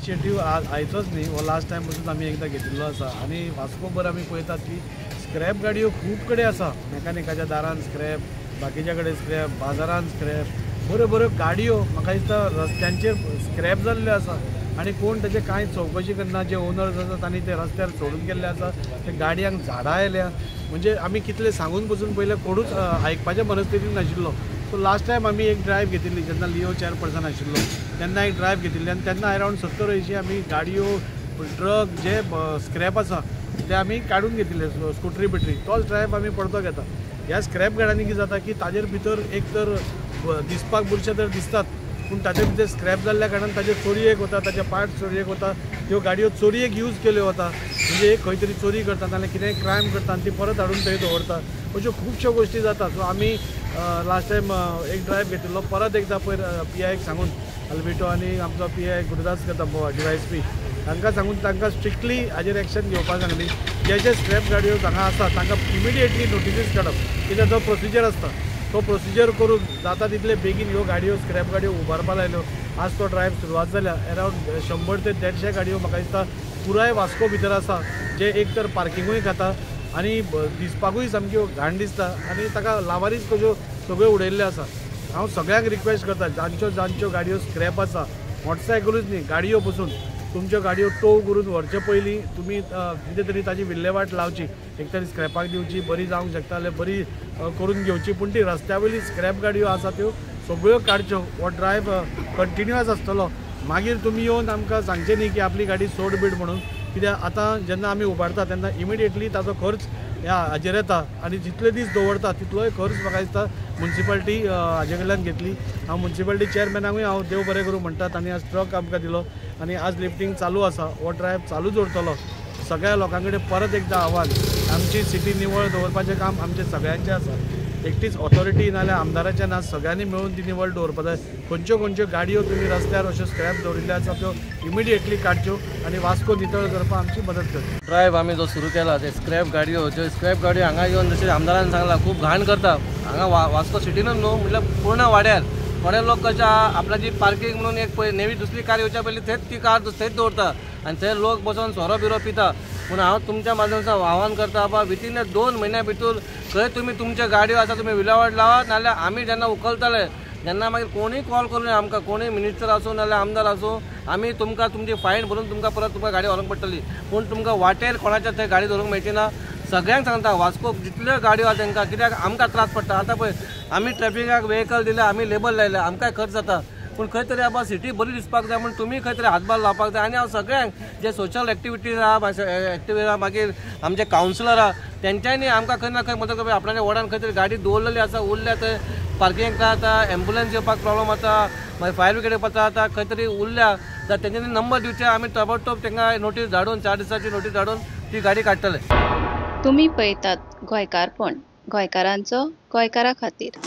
Initiative आयचोच न्ही, हो last time पासून आमी एकदां घेतिल्लो आसा आनी वास्कोभर आमी पळयतात की स्क्रॅप गाडयो खूब कडेन आसा. मॅकानिकाच्या दारान स्क्रॅप, बाकीच्या कडेन स्क्रॅप, बाजारान स्क्रॅप, बऱ्यो बऱ्यो गाडयो म्हाका दिसता रस्त्यांचेर स्क्रॅप जाल्ल्यो आसा आनी कोण ताचे कांय चवकशी करना. जे ओनर्स आसा तांणी ते रस्त्यार सोडून गेल्ले आसा. ते गाडयांक झाडां आयल्या, म्हणजे आमी कितले सांगून पसून पयले कोणूच आयकपाच्या मनस्थितीन नाशिल्लो. सो लास्ट टायम आमी एक ड्रायव्ह घेतिल्ली जेन्ना लिओ चेअरपर्सन आशिल्लो तेन्ना एक ड्रायव्ह घेतिल्ली आनी तेन्ना अरावंड 70-80 आमी गाडयो, ट्रक जे स्क्रॅप आसा ते आमी काडून घेतिल्ले, स्कुटरी बिटरी. तोच ड्रायव्ह आमी परतो घेता. ह्या स्क्रॅप गाड्यांनी कितें जाता की ताजेर भितर एक तर दिसपाक बुरशे तर दिसतात, पूण ताजे भितर स्क्रॅप जाल्ल्या कारणान ताजे चोरयेक वता, ताजे पार्ट चोरयेक वता, त्यो गाडयो चोरयेक यूज केल्यो वता. म्हणजे एक खंय तरी चोरी करता नाजाल्यार कितेंय क्रायम करता आनी ती परत हाडून थंय दवरता. अश्यो खुबश्यो गोश्टी जाता. सो आमी लास्ट टायम एक ड्रायव्ह घेतिल्लो, परत एकदां पयर PIक सांगून अल्बिटो आनी आमचो PI गुरुदास करता DYSP तांकां सांगून तांकां स्ट्रिक्टली हाजेर एक्शन घेवपाक सांगली. जे जे स्क्रॅप गाडयो हांगा आसा तांकां इमिडिएटली नोटिसीस काडप, कित्याक जो प्रोसिजर आसता तो प्रोसिजर करून जाता तितले बेगीन ह्यो गाडयो स्क्रॅप गाडयो उबारपा लायल्यो. आज तो ड्रायव्ह सुरवात जाल्या. अरावंड 100 ते 150 गाडयो म्हाका दिसता पुराय वास्को भितर आसा, जे एक तर पार्किंगूय खाता आनी दिसपाकूय सामक्यो घाण दिसता आनी ताका लावारीच कश्यो सगळ्यो उडयल्ल्यो आसा. हांव सगळ्यांक रिक्वेस्ट करता, जांच्यो गाडयो स्क्रॅप आसा, मोटरसायकलूच न्ही गाडयो पसून तुमच्यो गाडयो टोव करून व्हरचे पयलीं तुमी कितें तरी ताजी विल्हेवाट लावची. एक तरी स्क्रॅपाक दिवची, बरी जावंक शकता जाल्यार बरी करून घेवची. पूण ती रस्त्या वयली स्क्रॅप गाडयो आसा त्यो सगळ्यो काडच्यो. हो ड्रायव्ह कंटिन्युअस आसतलो. मागीर तुमी येवन आमकां सांगचें न्ही की आपली गाडी सोड बीड म्हणून, कित्याक आतां जेन्ना आमी उबारता तेन्ना इमिडिएटली ताजो खर्च ह्या हाजेर येता आनी जितले दीस दवरता तितलोय खर्च म्हाका दिसता मुन्सिपाल्टी हाजे कडल्यान घेतली. हांव मुन्सिपाल्टी चेअरमॅनाकूय हांव देव बरें करूं म्हणटा, तांणी आज ट्रक आमकां दिलो आनी आज लिफ्टिंग चालू आसा. हो ड्रायव्ह चालूच उरतलो. सगळ्या लोकां कडेन परत एकदां आव्हान, आमची सिटी निवळ दवरपाचें काम आमचें सगळ्यांचें आसा. एकटीच ऑथॉरिटी नाल्यार आमदाराचें ना, सगळ्यांनी मेळून ती निवळ दवरपा जाय. खंयच्यो गाडयो तुमी रस्त्यार अश्यो स्क्रॅप दवरिल्ल्यो आसा त्यो इमिडिएटली काडच्यो आनी वास्को नितळ करपाक आमची मदत करची. ड्रायव्ह आमी जो सुरू केला ते स्क्रॅप गाडयो हांगा येवन जशें आमदारान सांगला खूब घाण करता. हांगा वास्को सिटीनूच न्हू म्हटल्यार पूर्ण वाड्यार थोडे लोक कशें आपल्याची पार्किंग म्हणून एक नेवी दुसरी कार येवच्या पयलीं थंयच ती कार थंयच दवरता आनी थंय लोक बसून सोरो बिरो पिता. पूण हांव तुमच्या माध्यमांतल्यान आव्हान करता बाबा, विथीन 2 म्हयन्या भितर खंय तुमी तुमच्यो गाडयो आसा तुमी विल्हेवाट लावात, नाल्यार आमी जेन्ना उखलतले जेन्ना मागीर कोणूय कॉल करून आमकां, कोणूय मिनिस्टर आसूं नाल्यार आमदार आसूं, आमी तुमकां तुमची फायन भरून तुमकां गाडी व्हरोंक पडटली. पूण तुमकां वाटेर कोणाच्या थंय गाडी दवरूंक मेळची ना. सगळ्यांक सांगता वास्को जितल्यो गाडयो आसा तांकां, कित्याक आमकां त्रास पडटा. आतां पळय आमी ट्रॅफिकाक व्हेकल दिले, आमी लेबल लायले, आमकांय खर्च जाता. पूण खंय तरी बाबा सिटी बरी दिसपाक जाय म्हणून तुमी खंय तरी हातभार लावपाक जाय. आनी हांव सगळ्यांक जे सोशल एक्टिविटीज आहा मागीर आमचे कावन्सिलर आहा तेंच्यांनी आमकां खंय ना खंय मदत करपाक. आपणाच्या वॉर्डान खंय तरी गाडी दवरलेली आसा उरल्या थंय पार्किंग जाता, एम्बुलन्स येवपाक प्रॉब्लम जाता, मागीर फायर ब्रिगेड येवपाक जाता, खंय तरी उरल्या जाल्यार तेंच्यांनी नंबर दिवचे. आमी ताबडतोब तांकां नोटीस धाडून 4 दिसाची नोटीस धाडून ती गाडी काडटले. तुम्ही पळयतात गोंयकारपण, गोंयकारांचो गोंयकारा खातीर.